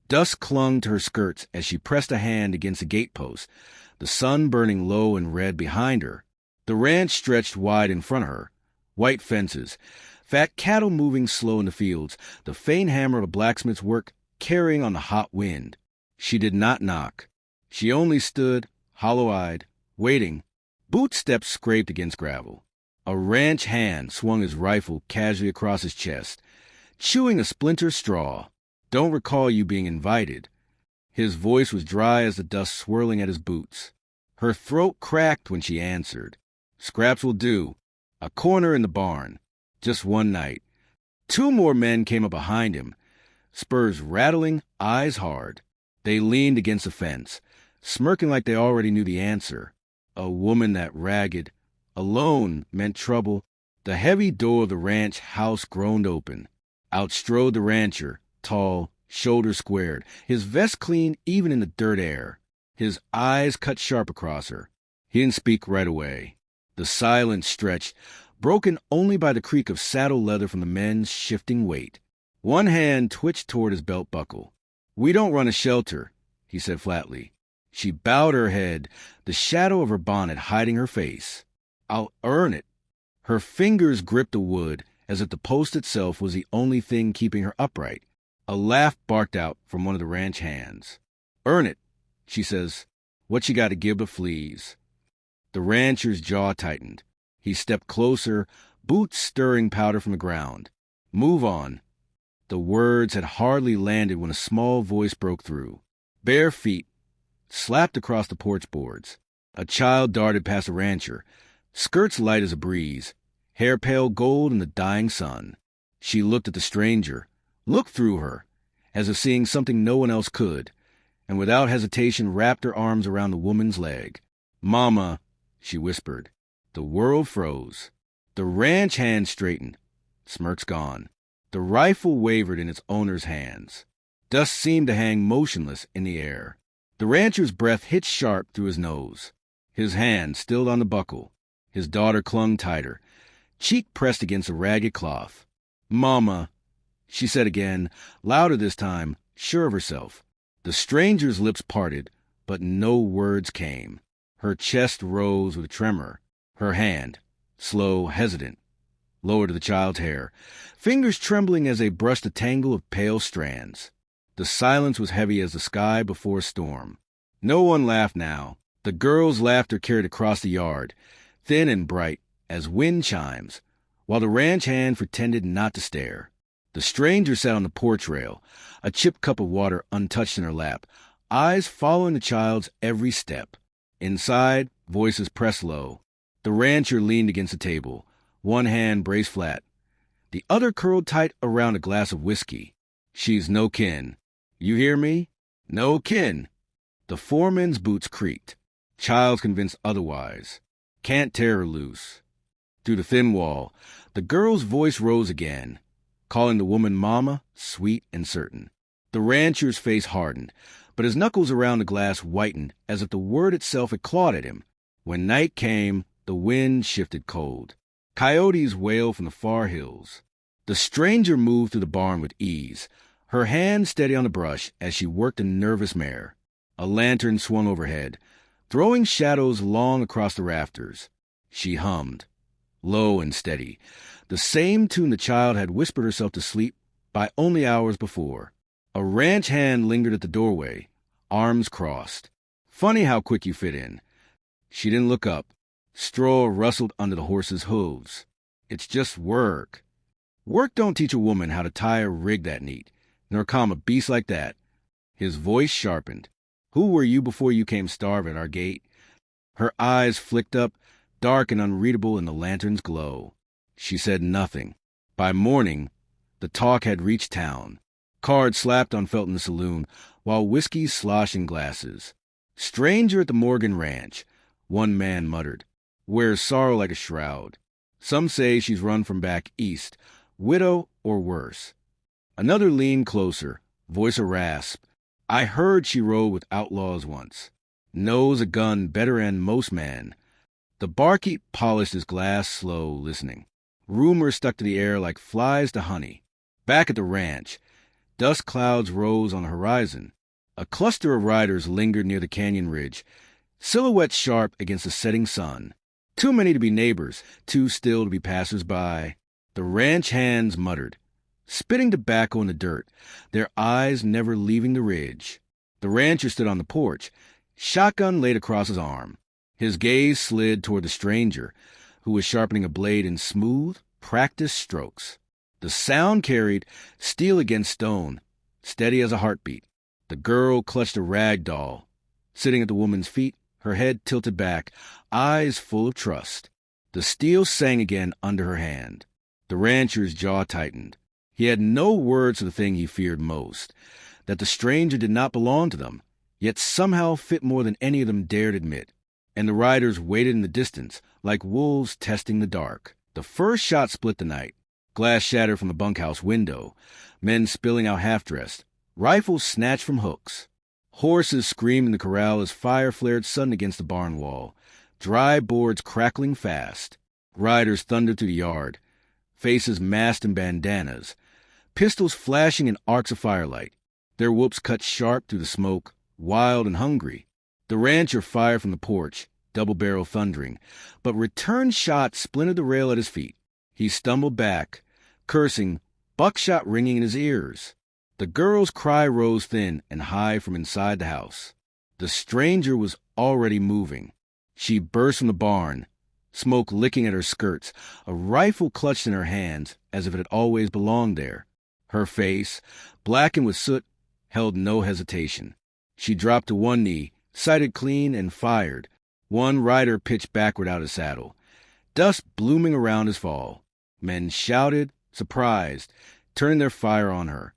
Dust clung to her skirts as she pressed a hand against the gatepost, the sun burning low and red behind her. The ranch stretched wide in front of her. White fences, fat cattle moving slow in the fields, the faint hammer of a blacksmith's work carrying on the hot wind. She did not knock. She only stood, hollow-eyed, waiting. Boot steps scraped against gravel. A ranch hand swung his rifle casually across his chest, chewing a splinter straw. "Don't recall you being invited." His voice was dry as the dust swirling at his boots. Her throat cracked when she answered. "Scraps will do. A corner in the barn. Just one night." 2 more men came up behind him, spurs rattling, eyes hard. They leaned against the fence, smirking like they already knew the answer. A woman that ragged, alone, meant trouble. The heavy door of the ranch house groaned open. Out strode the rancher, tall, shoulders squared, his vest clean even in the dirt air. His eyes cut sharp across her. He didn't speak right away. The silence stretched, broken only by the creak of saddle leather from the men's shifting weight. One hand twitched toward his belt buckle. "We don't run a shelter," he said flatly. She bowed her head, the shadow of her bonnet hiding her face. "I'll earn it." Her fingers gripped the wood as if the post itself was the only thing keeping her upright. A laugh barked out from one of the ranch hands. "Earn it," she says. "What you got to give the fleas?" The rancher's jaw tightened. He stepped closer, boots stirring powder from the ground. "Move on." The words had hardly landed when a small voice broke through. Bare feet slapped across the porch boards. A child darted past the rancher, skirts light as a breeze, hair pale gold in the dying sun. She looked at the stranger, looked through her, as if seeing something no one else could, and without hesitation wrapped her arms around the woman's leg. "Mama," she whispered. The world froze. The ranch hand straightened. Smirks gone. The rifle wavered in its owner's hands. Dust seemed to hang motionless in the air. The rancher's breath hit sharp through his nose. His hand stilled on the buckle. His daughter clung tighter, cheek pressed against the ragged cloth. "Mama," she said again, louder this time, sure of herself. The stranger's lips parted, but no words came. Her chest rose with a tremor. Her hand, slow, hesitant, lowered to the child's hair, fingers trembling as they brushed a tangle of pale strands. The silence was heavy as the sky before a storm. No one laughed now. The girl's laughter carried across the yard, thin and bright as wind chimes, while the ranch hand pretended not to stare. The stranger sat on the porch rail, a chipped cup of water untouched in her lap, eyes following the child's every step. Inside, voices pressed low. The rancher leaned against the table, one hand braced flat, the other curled tight around a glass of whiskey. "She's no kin. You hear me? No kin." The foreman's boots creaked. Child's convinced otherwise. "Can't tear her loose." Through the thin wall, the girl's voice rose again, calling the woman Mama, sweet and certain. The rancher's face hardened, but his knuckles around the glass whitened as if the word itself had clawed at him. When night came, the wind shifted cold. Coyotes wailed from the far hills. The stranger moved through the barn with ease, her hand steady on the brush as she worked a nervous mare. A lantern swung overhead, throwing shadows long across the rafters. She hummed, low and steady, the same tune the child had whispered herself to sleep by only hours before. A ranch hand lingered at the doorway, arms crossed. "Funny how quick you fit in." She didn't look up. Straw rustled under the horse's hooves. "It's just work." "Work don't teach a woman how to tie a rig that neat, nor calm a beast like that." His voice sharpened. "Who were you before you came starve at our gate?" Her eyes flicked up, dark and unreadable in the lantern's glow. She said nothing. By morning, the talk had reached town. Cards slapped on felt in the saloon, while whiskey sloshed in glasses. "Stranger at the Morgan Ranch," one man muttered. "Wears sorrow like a shroud. Some say she's run from back east, widow or worse." Another leaned closer, voice a rasp. "I heard she rode with outlaws once. Knows a gun better'n most man." The barkeep polished his glass slow, listening. Rumors stuck to the air like flies to honey. Back at the ranch, Dust clouds rose on the horizon. A cluster of riders lingered near the canyon ridge, silhouettes sharp against the setting sun. Too many to be neighbors, too still to be passers-by. The ranch hands muttered, spitting tobacco in the dirt, their eyes never leaving the ridge. The rancher stood on the porch, shotgun laid across his arm. His gaze slid toward the stranger, who was sharpening a blade in smooth, practiced strokes. The sound carried, steel against stone, steady as a heartbeat. The girl clutched a rag doll, sitting at the woman's feet, her head tilted back, eyes full of trust. The steel sang again under her hand. The rancher's jaw tightened. He had no words for the thing he feared most, that the stranger did not belong to them, yet somehow fit more than any of them dared admit. And the riders waited in the distance, like wolves testing the dark. The first shot split the night. Glass shattered from the bunkhouse window, men spilling out half-dressed, rifles snatched from hooks. Horses screamed in the corral as fire flared sudden against the barn wall, dry boards crackling fast. Riders thundered through the yard, faces masked in bandanas, pistols flashing in arcs of firelight. Their whoops cut sharp through the smoke, wild and hungry. The rancher fired from the porch, double-barrel thundering, but return shots splintered the rail at his feet. He stumbled back, cursing, buckshot ringing in his ears. The girl's cry rose thin and high from inside the house. The stranger was already moving. She burst from the barn, smoke licking at her skirts, a rifle clutched in her hands as if it had always belonged there. Her face, blackened with soot, held no hesitation. She dropped to one knee, sighted clean, and fired. One rider pitched backward out of saddle, dust blooming around his fall. Men shouted, surprised, turning their fire on her.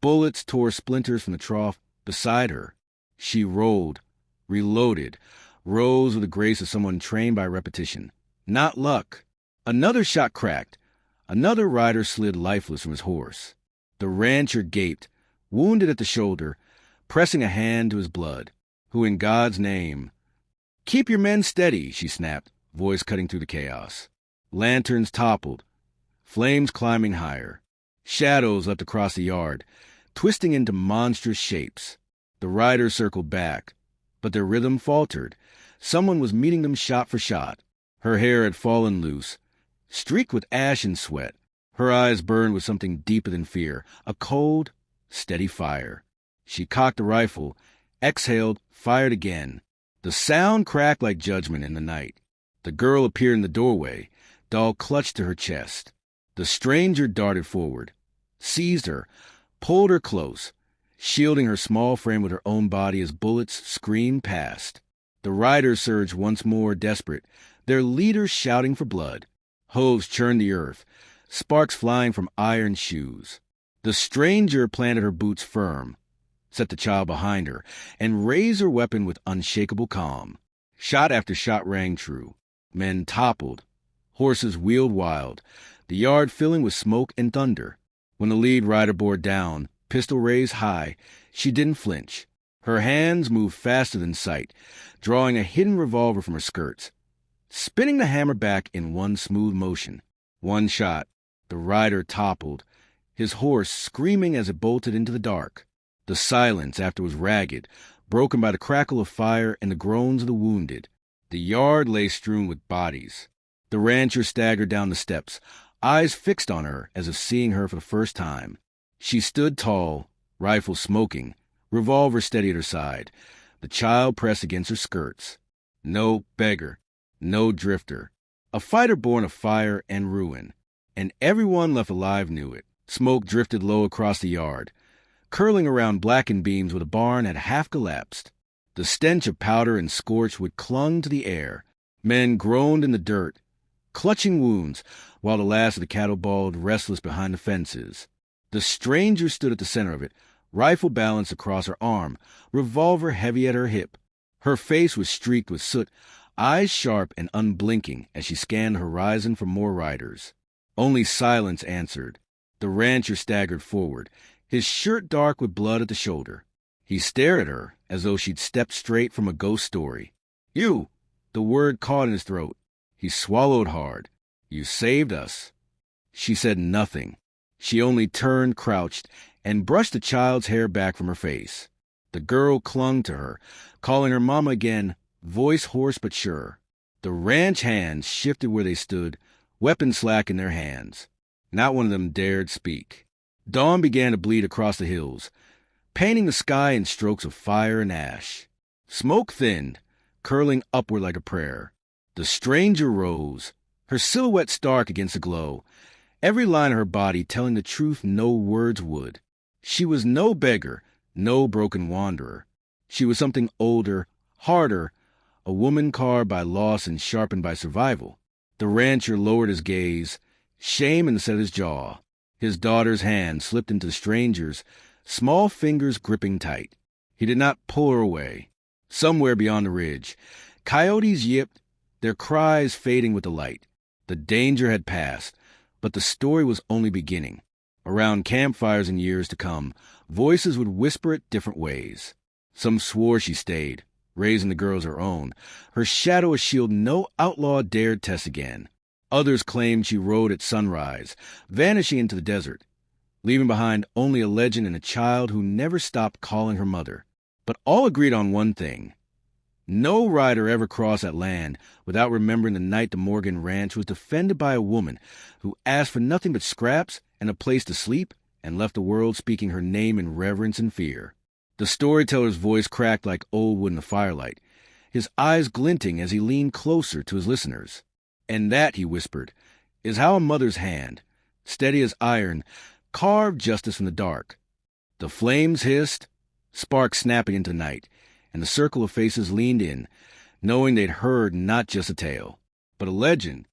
Bullets tore splinters from the trough beside her. She rolled, reloaded, rose with the grace of someone trained by repetition. Not luck. Another shot cracked. Another rider slid lifeless from his horse. The rancher gaped, wounded at the shoulder, pressing a hand to his blood. Who in God's name? "Keep your men steady," she snapped, voice cutting through the chaos. Lanterns toppled, flames climbing higher. Shadows leapt across the yard, twisting into monstrous shapes. The riders circled back, but their rhythm faltered. Someone was meeting them shot for shot. Her hair had fallen loose, streaked with ash and sweat. Her eyes burned with something deeper than fear, a cold, steady fire. She cocked the rifle, exhaled, fired again. The sound cracked like judgment in the night. The girl appeared in the doorway, doll clutched to her chest. The stranger darted forward, seized her, pulled her close, shielding her small frame with her own body as bullets screamed past. The riders surged once more, desperate, their leaders shouting for blood. Hooves churned the earth, sparks flying from iron shoes. The stranger planted her boots firm, set the child behind her, and raised her weapon with unshakable calm. Shot after shot rang true. Men toppled. Horses wheeled wild, the yard filling with smoke and thunder. When the lead rider bore down, pistol raised high, she didn't flinch. Her hands moved faster than sight, drawing a hidden revolver from her skirts, spinning the hammer back in one smooth motion. One shot. The rider toppled, his horse screaming as it bolted into the dark. The silence after was ragged, broken by the crackle of fire and the groans of the wounded. The yard lay strewn with bodies. The rancher staggered down the steps, eyes fixed on her as if seeing her for the first time. She stood tall, rifle smoking, revolver steady at her side. The child pressed against her skirts. No beggar, no drifter. A fighter born of fire and ruin. And everyone left alive knew it. Smoke drifted low across the yard, curling around blackened beams where the barn had half collapsed. The stench of powder and scorched wood clung to the air. Men groaned in the dirt, clutching wounds, while the last of the cattle bawled restless behind the fences. The stranger stood at the center of it, rifle balanced across her arm, revolver heavy at her hip. Her face was streaked with soot, eyes sharp and unblinking as she scanned the horizon for more riders. Only silence answered. The rancher staggered forward, his shirt dark with blood at the shoulder. He stared at her as though she'd stepped straight from a ghost story. "You!" The word caught in his throat. He swallowed hard. "You saved us." She said nothing. She only turned, crouched, and brushed the child's hair back from her face. The girl clung to her, calling her mama again, voice hoarse but sure. The ranch hands shifted where they stood, weapons slack in their hands. Not one of them dared speak. Dawn began to bleed across the hills, painting the sky in strokes of fire and ash. Smoke thinned, curling upward like a prayer. The stranger rose, her silhouette stark against the glow, every line of her body telling the truth no words would. She was no beggar, no broken wanderer. She was something older, harder, a woman carved by loss and sharpened by survival. The rancher lowered his gaze, shame and set his jaw. His daughter's hand slipped into the stranger's, small fingers gripping tight. He did not pull her away. Somewhere beyond the ridge, coyotes yipped, their cries fading with the light. The danger had passed, but the story was only beginning. Around campfires in years to come, voices would whisper it different ways. Some swore she stayed, raising the girls her own, her shadow a shield no outlaw dared test again. Others claimed she rode at sunrise, vanishing into the desert, leaving behind only a legend and a child who never stopped calling her mother. But all agreed on one thing. No rider ever crossed that land without remembering the night the Morgan Ranch was defended by a woman who asked for nothing but scraps and a place to sleep and left the world speaking her name in reverence and fear. The storyteller's voice cracked like old wood in the firelight, his eyes glinting as he leaned closer to his listeners. And that, he whispered, is how a mother's hand, steady as iron, carved justice from the dark. The flames hissed, sparks snapping into night, and the circle of faces leaned in, knowing they'd heard not just a tale, but a legend